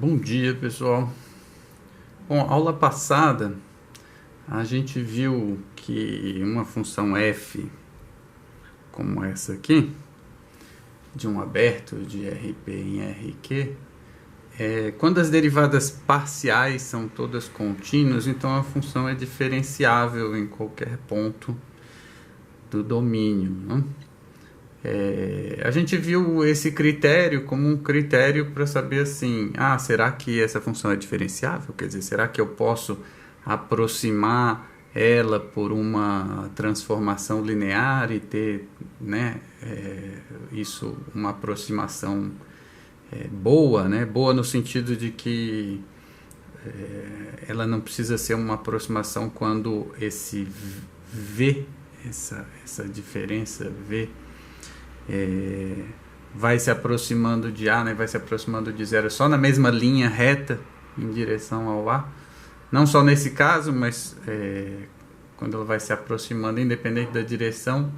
Bom dia, pessoal. Bom, aula passada a gente viu que uma função f, como essa aqui, de um aberto de RP em RQ, quando as derivadas parciais são todas contínuas, então a função é diferenciável em qualquer ponto do domínio, né? A gente viu esse critério como um critério para saber assim, será que essa função é diferenciável? Quer dizer, será que eu posso aproximar ela por uma transformação linear e ter, né, isso, uma aproximação boa, né? Boa no sentido de que ela não precisa ser uma aproximação quando esse V, essa diferença V, vai se aproximando de A, né, vai se aproximando de zero só na mesma linha reta em direção ao A. Não só nesse caso, mas quando ela vai se aproximando, independente da direção,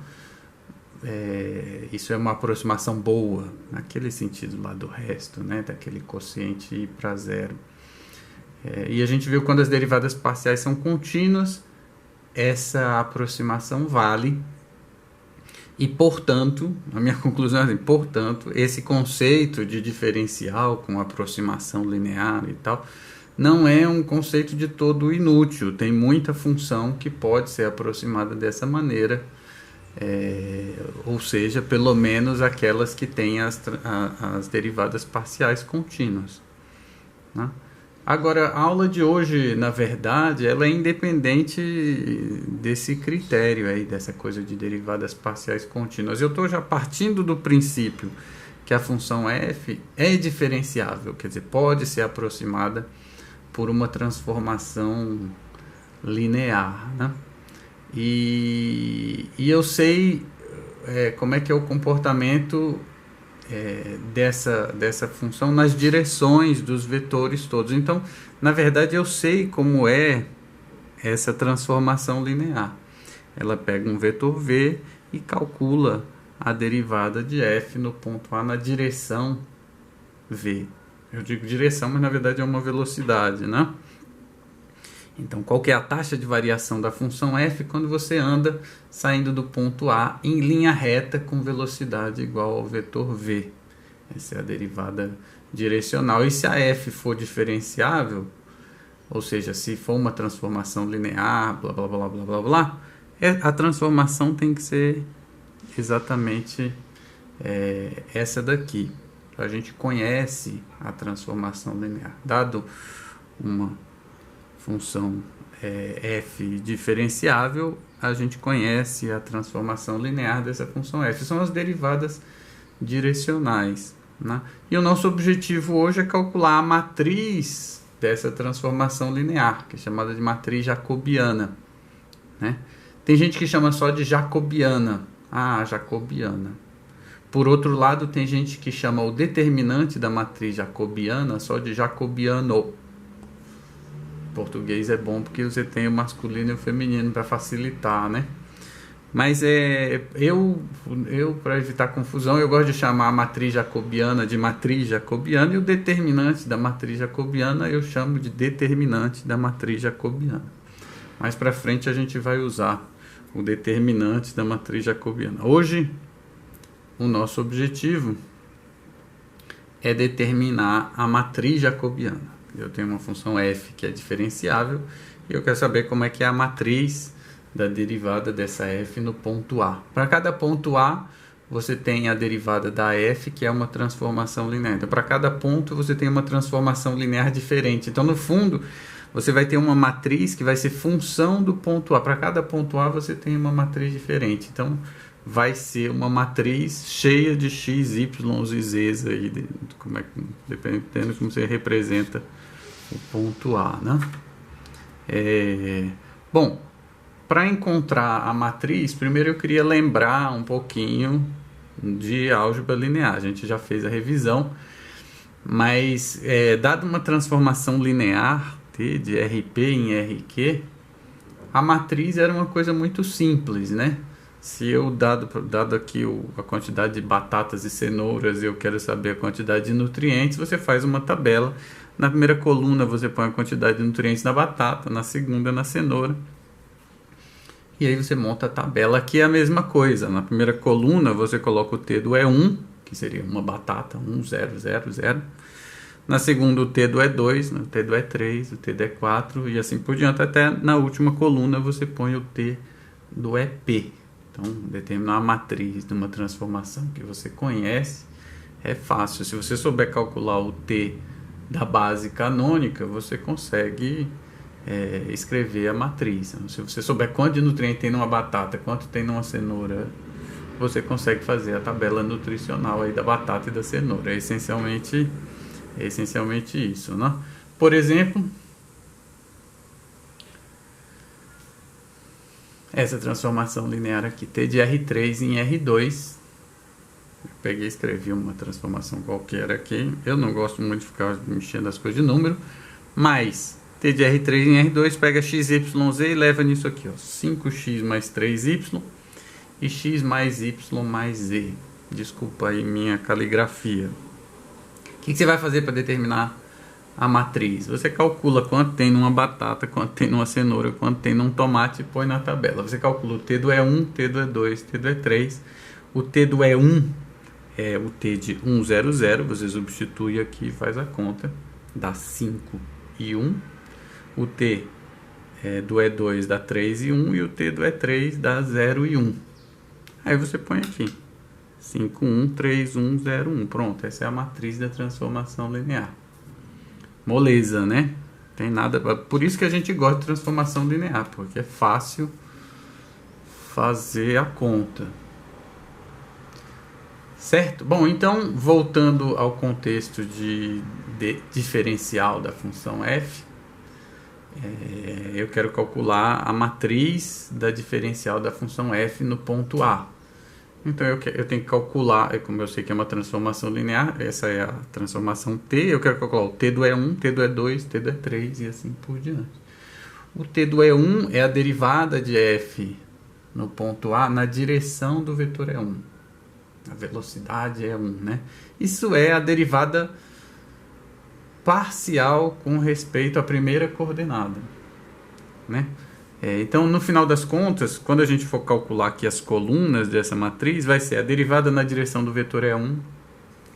isso é uma aproximação boa, naquele sentido lá do resto, né, daquele quociente ir para zero. E a gente viu quando as derivadas parciais são contínuas, essa aproximação vale. E, portanto, a minha conclusão é assim, portanto, esse conceito de diferencial com aproximação linear e tal, não é um conceito de todo inútil. Tem muita função que pode ser aproximada dessa maneira, ou seja, pelo menos aquelas que têm as derivadas parciais contínuas, né? Agora, a aula de hoje, na verdade, ela é independente desse critério aí, dessa coisa de derivadas parciais contínuas. Eu estou já partindo do princípio que a função f é diferenciável, quer dizer, pode ser aproximada por uma transformação linear, né? E eu sei como é que é o comportamento dessa função nas direções dos vetores todos. Então, na verdade, eu sei como é essa transformação linear. Ela pega um vetor v e calcula a derivada de f no ponto A na direção v. Eu digo direção, mas na verdade é uma velocidade, né? Então, qual que é a taxa de variação da função f quando você anda saindo do ponto A em linha reta com velocidade igual ao vetor v? Essa é a derivada direcional. E se a f for diferenciável, ou seja, se for uma transformação linear, blá, blá, blá, blá, blá, blá, a transformação tem que ser exatamente essa daqui. A gente conhece a transformação linear. Dado uma função f diferenciável, a gente conhece a transformação linear dessa função f. São as derivadas direcionais, né? E o nosso objetivo hoje é calcular a matriz dessa transformação linear, que é chamada de matriz jacobiana, né? Tem gente que chama só de jacobiana. Jacobiana. Por outro lado, tem gente que chama o determinante da matriz jacobiana só de jacobiano. Português é bom porque você tem o masculino e o feminino para facilitar, né? Mas eu para evitar confusão, eu gosto de chamar a matriz jacobiana de matriz jacobiana e o determinante da matriz jacobiana eu chamo de determinante da matriz jacobiana. Mais para frente a gente vai usar o determinante da matriz jacobiana. Hoje, o nosso objetivo é determinar a matriz jacobiana. Eu tenho uma função f que é diferenciável e eu quero saber como é que é a matriz da derivada dessa f no ponto A. Para cada ponto A, você tem a derivada da f, que é uma transformação linear. Então, para cada ponto, você tem uma transformação linear diferente. Então, no fundo, você vai ter uma matriz que vai ser função do ponto A. Para cada ponto A, você tem uma matriz diferente. Então, vai ser uma matriz cheia de x, y e z's aí, dependendo de como você representa o ponto A, né? Bom, para encontrar a matriz, primeiro eu queria lembrar um pouquinho de álgebra linear. A gente já fez a revisão, mas dada uma transformação linear de RP em RQ, a matriz era uma coisa muito simples, né? Se eu, dado aqui a quantidade de batatas e cenouras, eu quero saber a quantidade de nutrientes, você faz uma tabela. Na primeira coluna você põe a quantidade de nutrientes na batata, na segunda na cenoura. E aí você monta a tabela. Aqui é a mesma coisa. Na primeira coluna você coloca o T do E1, que seria uma batata, 1, 0, 0, 0. Na segunda o T do E2, o T do E3, o T do E4 e assim por diante. Até na última coluna você põe o T do EP. Então, determinar a matriz de uma transformação que você conhece é fácil. Se você souber calcular o T da base canônica, você consegue escrever a matriz. Se você souber quanto de nutriente tem numa batata, quanto tem numa cenoura, você consegue fazer a tabela nutricional aí da batata e da cenoura. É essencialmente isso, né? Por exemplo, essa transformação linear aqui, T de R3 em R2. Eu peguei e escrevi uma transformação qualquer aqui. Eu não gosto muito de ficar mexendo as coisas de número, mas T de R3 em R2 pega x, y, z e leva nisso aqui, ó, 5x mais 3y e x mais y mais z. Desculpa aí minha caligrafia. O que você vai fazer para determinar a matriz? Você calcula quanto tem numa batata, quanto tem numa cenoura, quanto tem num tomate e põe na tabela. Você calcula o T do E1, T do E2, T do E3. O T do E1 é o T de 1, 0, 0. Você substitui aqui e faz a conta. Dá 5 e 1. O T do E2 dá 3 e 1. E o T do E3 dá 0 e 1. Aí você põe aqui. 5, 1, 3, 1, 0, 1. Pronto, essa é a matriz da transformação linear. Moleza, né? Tem nada. Por isso que a gente gosta de transformação linear, porque é fácil fazer a conta. Certo? Bom, então, voltando ao contexto de diferencial da função f, eu quero calcular a matriz da diferencial da função f no ponto A. Então eu tenho que calcular, como eu sei que é uma transformação linear, essa é a transformação t, eu quero calcular o t do E1, t do E2, t do E3 e assim por diante. O t do E1 é a derivada de f no ponto A na direção do vetor E1. A velocidade é 1, né? Isso é a derivada parcial com respeito à primeira coordenada, né? Então, no final das contas, quando a gente for calcular aqui as colunas dessa matriz, vai ser a derivada na direção do vetor E1,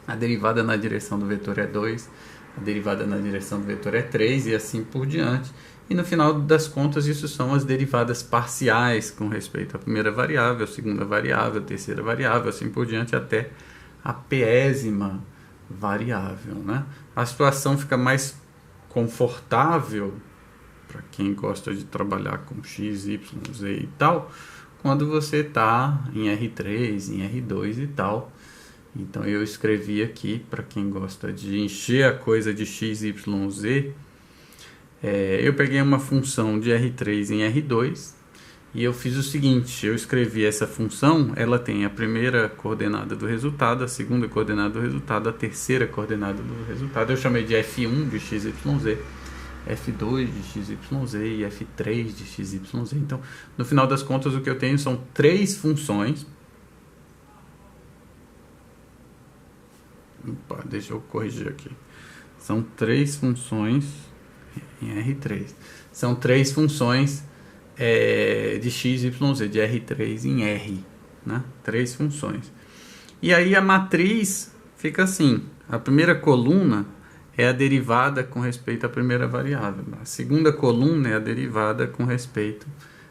a derivada na direção do vetor E2, a derivada na direção do vetor E3 e assim por diante. E no final das contas, isso são as derivadas parciais com respeito à primeira variável, à segunda variável, à terceira variável, assim por diante, até a pésima variável, né? A situação fica mais confortável para quem gosta de trabalhar com x, y, z e tal, quando você está em R3, em R2 e tal. Então eu escrevi aqui, para quem gosta de encher a coisa de x, y, z, eu peguei uma função de R3 em R2 e eu fiz o seguinte, eu escrevi essa função, ela tem a primeira coordenada do resultado, a segunda coordenada do resultado, a terceira coordenada do resultado, eu chamei de F1 de x, y, z, F2 de x, y, z e F3 de x, y, z. Então, no final das contas, o que eu tenho são três funções. Opa, deixa eu corrigir aqui. São três funções em R3. São três funções de x, y, z, de R3 em R, né? Três funções. E aí a matriz fica assim. A primeira coluna é a derivada com respeito à primeira variável. A segunda coluna é a derivada com respeito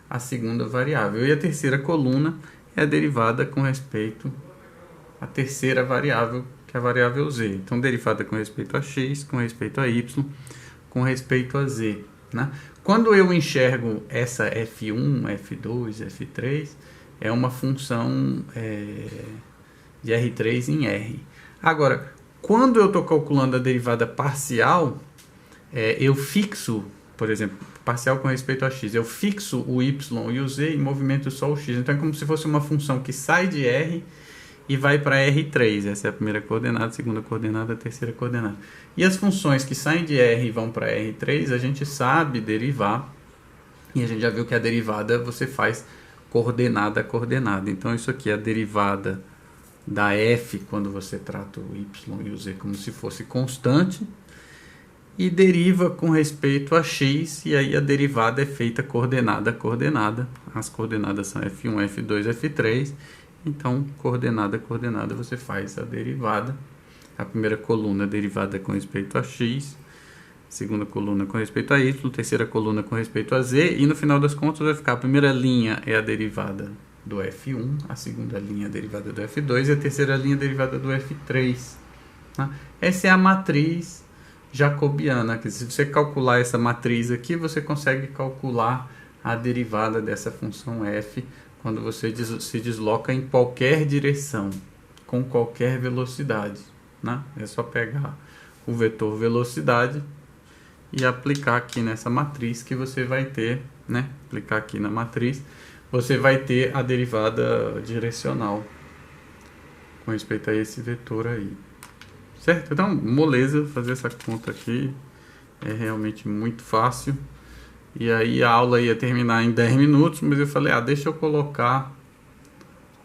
à segunda variável. E a terceira coluna é a derivada com respeito à terceira variável, que é a variável z. Então, derivada com respeito a x, com respeito a y, com respeito a z, né? Quando eu enxergo essa f1, f2, f3, é uma função de R3 em R. Agora, quando eu estou calculando a derivada parcial, eu fixo, por exemplo, parcial com respeito a x, eu fixo o y e o z e movimento só o x. Então é como se fosse uma função que sai de R e vai para R3. Essa é a primeira coordenada, a segunda coordenada, a terceira coordenada. E as funções que saem de R e vão para R3, a gente sabe derivar. E a gente já viu que a derivada você faz coordenada a coordenada. Então isso aqui é a derivada da f quando você trata o y e o z como se fosse constante, e deriva com respeito a x, e aí a derivada é feita coordenada a coordenada. As coordenadas são f1, f2, f3. Então, coordenada a coordenada, você faz a derivada. A primeira coluna derivada com respeito a x, segunda coluna com respeito a y, terceira coluna com respeito a z, e no final das contas vai ficar: a primeira linha é a derivada do f1, a segunda linha é a derivada do f2 e a terceira linha é a derivada do f3. Tá? Essa é a matriz jacobiana, que se você calcular essa matriz aqui, você consegue calcular a derivada dessa função f quando você se desloca em qualquer direção, com qualquer velocidade. Né? É só pegar o vetor velocidade e aplicar aqui nessa matriz que você vai ter, né? Aplicar aqui na matriz, você vai ter a derivada direcional com respeito a esse vetor aí. Certo? Então, moleza, fazer essa conta aqui é realmente muito fácil. E aí a aula ia terminar em 10 minutos, mas eu falei, deixa eu colocar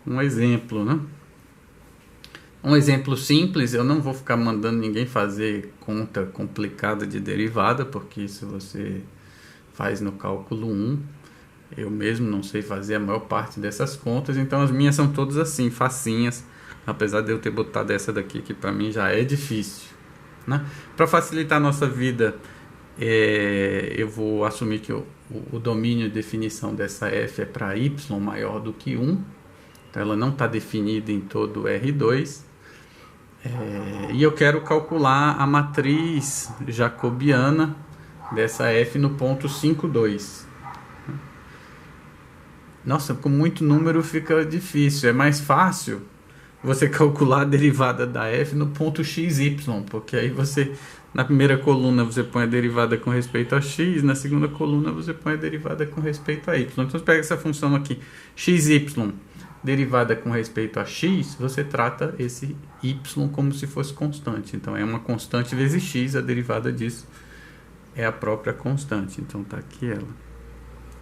um exemplo, né? Um exemplo simples, eu não vou ficar mandando ninguém fazer conta complicada de derivada, porque isso você faz no cálculo 1. Eu mesmo não sei fazer a maior parte dessas contas, então as minhas são todas assim, facinhas. Apesar de eu ter botado essa daqui, que para mim já é difícil, né? Para facilitar a nossa vida, eu vou assumir que o domínio de definição dessa f é para y maior do que 1. Então ela não está definida em todo o R2. E eu quero calcular a matriz jacobiana dessa f no ponto 5,2. Nossa, com muito número fica difícil. É mais fácil você calcular a derivada da f no ponto xy, porque aí você, na primeira coluna você põe a derivada com respeito a x, na segunda coluna você põe a derivada com respeito a y. Então você pega essa função aqui, xy, derivada com respeito a x, você trata esse y como se fosse constante. Então é uma constante vezes x, a derivada disso é a própria constante. Então tá aqui ela.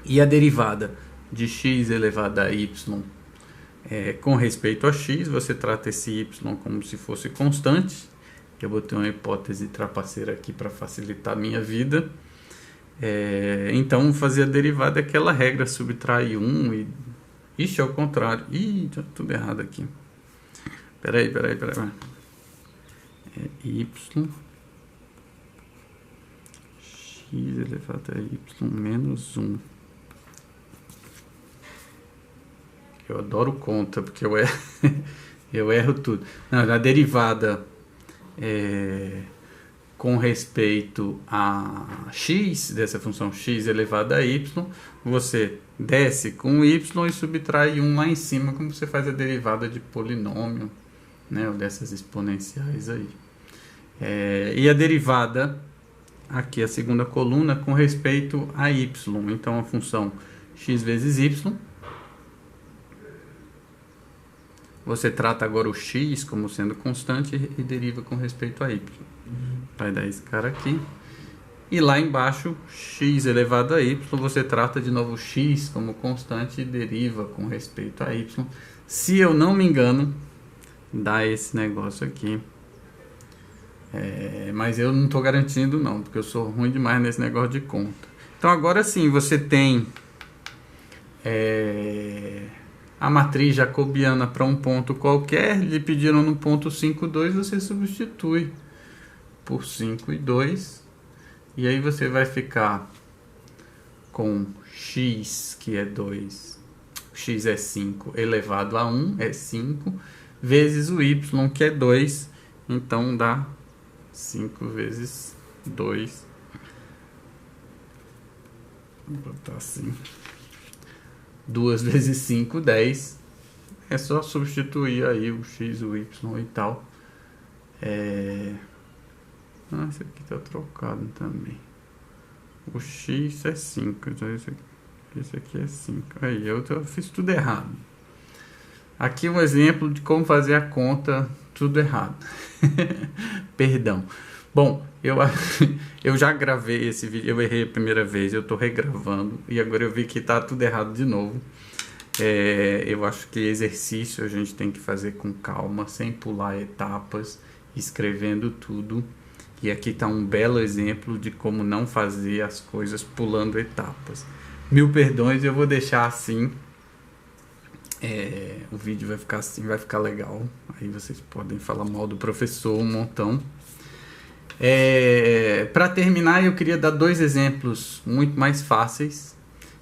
E a derivada de x elevado a y com respeito a x, você trata esse y como se fosse constante. Eu botei uma hipótese trapaceira aqui para facilitar a minha vida. Então, fazer a derivada é aquela regra, subtrai 1 e... Ixi, é o contrário. Ih, tá tudo errado aqui. Peraí. Y x elevado a y menos 1. Eu adoro conta, porque eu erro tudo. Não, a derivada com respeito a x, dessa função x elevado a y, você desce com y e subtrai 1 lá em cima, como você faz a derivada de polinômio, né, ou dessas exponenciais aí. E a derivada, aqui a segunda coluna, com respeito a y. Então a função x vezes y, você trata agora o x como sendo constante e deriva com respeito a y. Vai dar esse cara aqui. E lá embaixo, x elevado a y, você trata de novo x como constante e deriva com respeito a y. Se eu não me engano, dá esse negócio aqui. Mas eu não estou garantindo não, porque eu sou ruim demais nesse negócio de conta. Então agora sim, você tem... a matriz jacobiana para um ponto qualquer, lhe pediram no ponto 5,2, você substitui por 5,2, e aí você vai ficar com x, que é 2, x é 5, elevado a 1, é 5, vezes o y, que é 2, então dá 5 vezes 2, vou botar assim... 2 vezes 5, 10. É só substituir aí o x, o y e tal. Esse aqui tá trocado também. O x é 5. Então esse aqui é 5. Aí, eu fiz tudo errado. Aqui um exemplo de como fazer a conta tudo errado. Perdão. Bom, eu já gravei esse vídeo, eu errei a primeira vez, eu estou regravando e agora eu vi que está tudo errado de novo. Eu acho que exercício a gente tem que fazer com calma, sem pular etapas, escrevendo tudo. E aqui está um belo exemplo de como não fazer as coisas pulando etapas. Mil perdões, eu vou deixar assim. O vídeo vai ficar assim, vai ficar legal. Aí vocês podem falar mal do professor um montão. Para terminar, eu queria dar dois exemplos muito mais fáceis.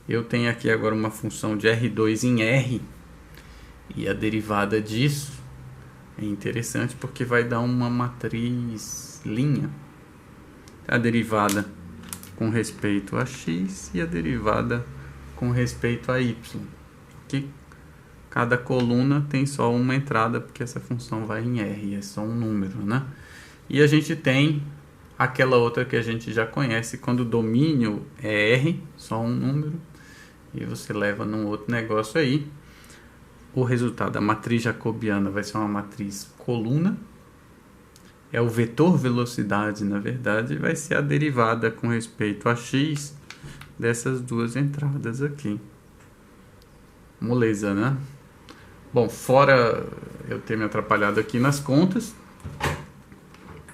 Eu tenho aqui agora uma função de R2 em R. E a derivada disso é interessante porque vai dar uma matriz linha. A derivada com respeito a x e a derivada com respeito a y. Aqui, cada coluna tem só uma entrada porque essa função vai em R, é só um número, né? E a gente tem aquela outra que a gente já conhece, quando o domínio é R, só um número, e você leva num outro negócio aí. O resultado da matriz jacobiana vai ser uma matriz coluna. É o vetor velocidade, na verdade, vai ser a derivada com respeito a x dessas duas entradas aqui. Moleza, né? Bom, fora eu ter me atrapalhado aqui nas contas,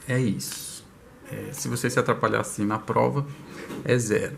é isso. Se você se atrapalhar assim na prova, é 0.